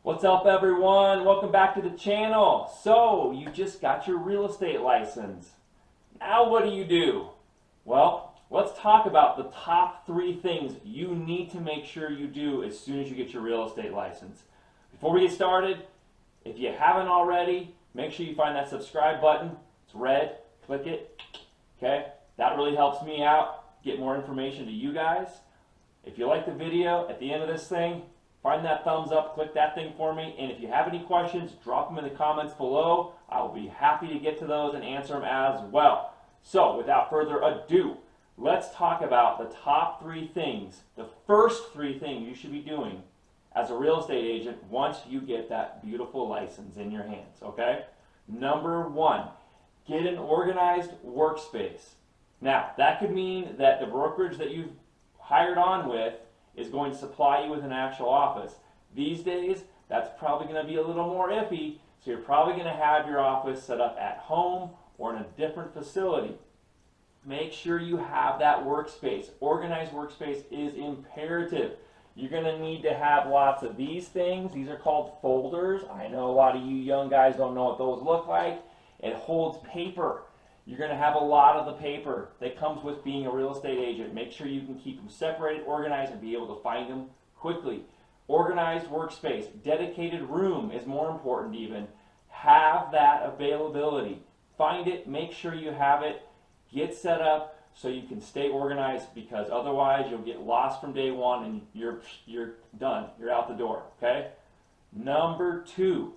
What's up, everyone? Welcome back to the channel. So, you just got your real estate license. Now what do? Well, let's talk about the top 3 things you need to make sure you do as soon as you get your real estate license. Before we get started, if you haven't already, make sure you find that subscribe button. It's red. Click it. Okay? That really helps me out, get more information to you guys. If you like the video, at the end of this thing, find that thumbs up, click that thing for me, and if you have any questions, drop them in the comments below. I will be happy to get to those and answer them as well. So, without further ado, let's talk about the top 3 things, the first 3 things you should be doing as a real estate agent once you get that beautiful license in your hands, okay? Number 1, get an organized workspace. Now, that could mean that the brokerage that you've hired on with is going to supply you with an actual office. These days, that's probably going to be a little more iffy, so you're probably going to have your office set up at home or in a different facility. Make sure you have that workspace. Organized workspace is imperative. You're going to need to have lots of these things. These are called folders. I know a lot of you young guys don't know what those look like. It holds paper. You're going to have a lot of the paper that comes with being a real estate agent. Make sure you can keep them separated, organized, and be able to find them quickly. Organized workspace, dedicated room is more important even. Have that availability. Find it, make sure you have it, get set up so you can stay organized, because otherwise you'll get lost from day one and you're done. You're out the door, okay? Number 2,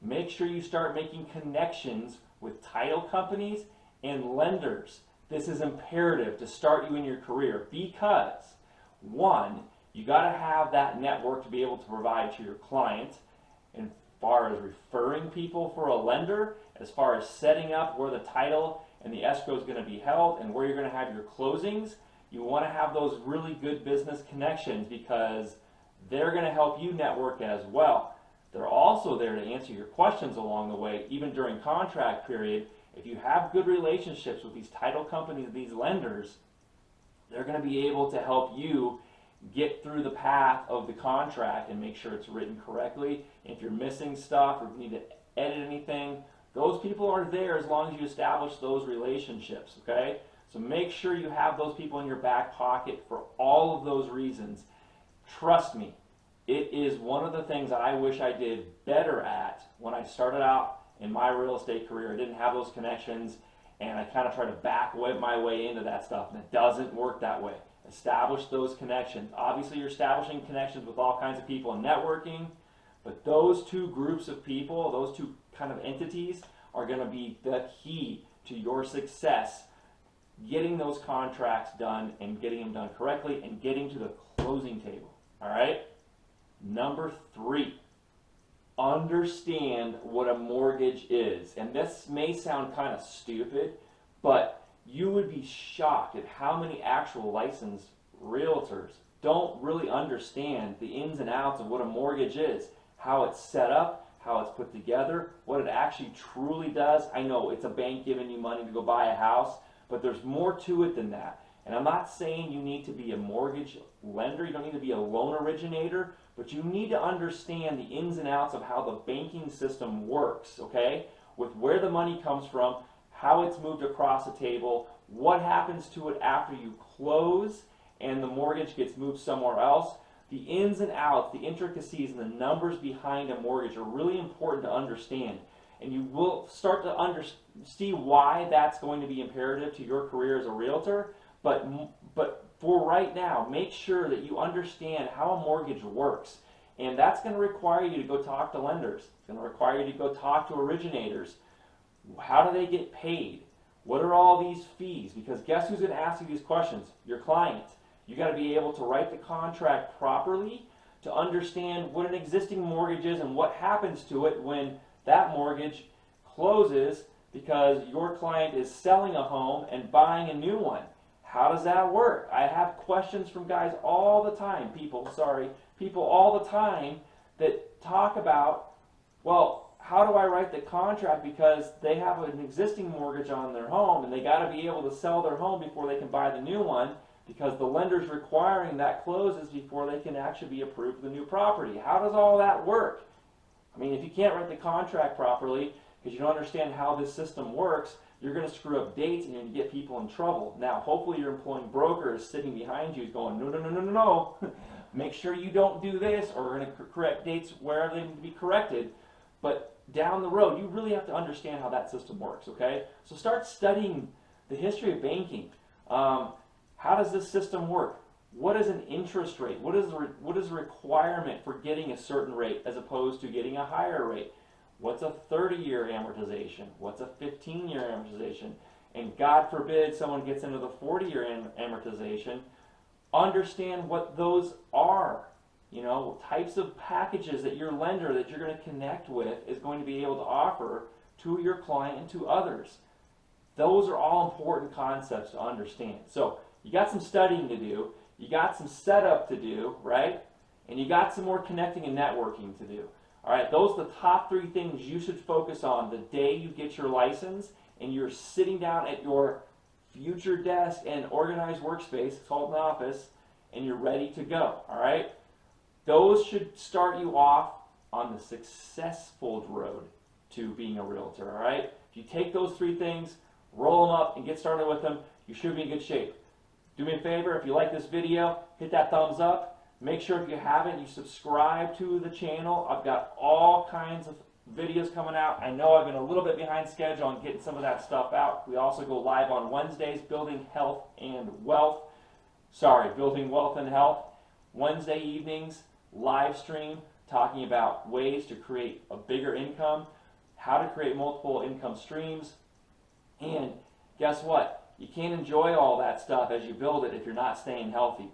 make sure you start making connections with title companies and lenders. This is imperative to start you in your career because, 1, you got to have that network to be able to provide to your client as far as referring people for a lender, as far as setting up where the title and the escrow is going to be held and where you're going to have your closings. You want to have those really good business connections because they're going to help you network as well. They're also there to answer your questions along the way, even during contract period. If you have good relationships with these title companies, these lenders, they're going to be able to help you get through the path of the contract and make sure it's written correctly. If you're missing stuff or need to edit anything, those people are there as long as you establish those relationships, okay? So make sure you have those people in your back pocket for all of those reasons. Trust me, it is one of the things that I wish I did better at when I started out in my real estate career. I didn't have those connections, and I kind of tried to back my way into that stuff, and it doesn't work that way. Establish those connections. Obviously, you're establishing connections with all kinds of people and networking, but those 2 groups of people, those 2 kind of entities are going to be the key to your success, getting those contracts done and getting them done correctly and getting to the closing table. All right? Number 3. Understand what a mortgage is. And this may sound kind of stupid, but you would be shocked at how many actual licensed realtors don't really understand the ins and outs of what a mortgage is, how it's set up, how it's put together, what it actually truly does. I know it's a bank giving you money to go buy a house, but there's more to it than that. And I'm not saying you need to be a mortgage lender, you don't need to be a loan originator, but you need to understand the ins and outs of how the banking system works, okay? With where the money comes from, how it's moved across the table, what happens to it after you close and the mortgage gets moved somewhere else. The ins and outs, the intricacies, and the numbers behind a mortgage are really important to understand. And you will start to see why that's going to be imperative to your career as a realtor. But for right now, make sure that you understand how a mortgage works. And that's going to require you to go talk to lenders. It's going to require you to go talk to originators. How do they get paid? What are all these fees? Because guess who's going to ask you these questions? Your client. You got to be able to write the contract properly to understand what an existing mortgage is and what happens to it when that mortgage closes because your client is selling a home and buying a new one. How does that work? I have questions from guys all the time, people all the time that talk about, well, how do I write the contract because they have an existing mortgage on their home and they got to be able to sell their home before they can buy the new one because the lender's requiring that closes before they can actually be approved for the new property. How does all that work? I mean, if you can't write the contract properly because you don't understand how this system works, you're going to screw up dates and you're going to get people in trouble. Now, hopefully your employing broker is sitting behind you going, no, no, no, no, no, no. Make sure you don't do this, or we're going to correct dates wherever they need to be corrected. But down the road, you really have to understand how that system works, okay? So start studying the history of banking. How does this system work? What is an interest rate? What is the requirement for getting a certain rate as opposed to getting a higher rate? What's a 30-year amortization? What's a 15-year amortization? And God forbid someone gets into the 40-year amortization, understand what those are. You know, types of packages that your lender that you're going to connect with is going to be able to offer to your client and to others. Those are all important concepts to understand. So you got some studying to do, you got some setup to do, right? And you got some more connecting and networking to do. All right, those are the top 3 things you should focus on the day you get your license and you're sitting down at your future desk and Organized Workspace, it's called an office, and you're ready to go, all right? Those should start you off on the successful road to being a realtor, all right? If you take those 3 things, roll them up, and get started with them, you should be in good shape. Do me a favor, if you like this video, hit that thumbs up. Make sure if you haven't, you subscribe to the channel. I've got all kinds of videos coming out. I know I've been a little bit behind schedule on getting some of that stuff out. We also go live on Wednesdays, Building Wealth and Health. Wednesday evenings, live stream, talking about ways to create a bigger income, how to create multiple income streams, and guess what? You can't enjoy all that stuff as you build it if you're not staying healthy.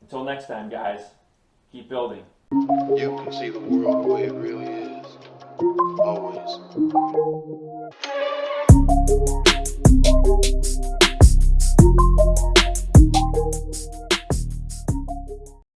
Until next time, guys, keep building. You can see the world the way it really is. Always.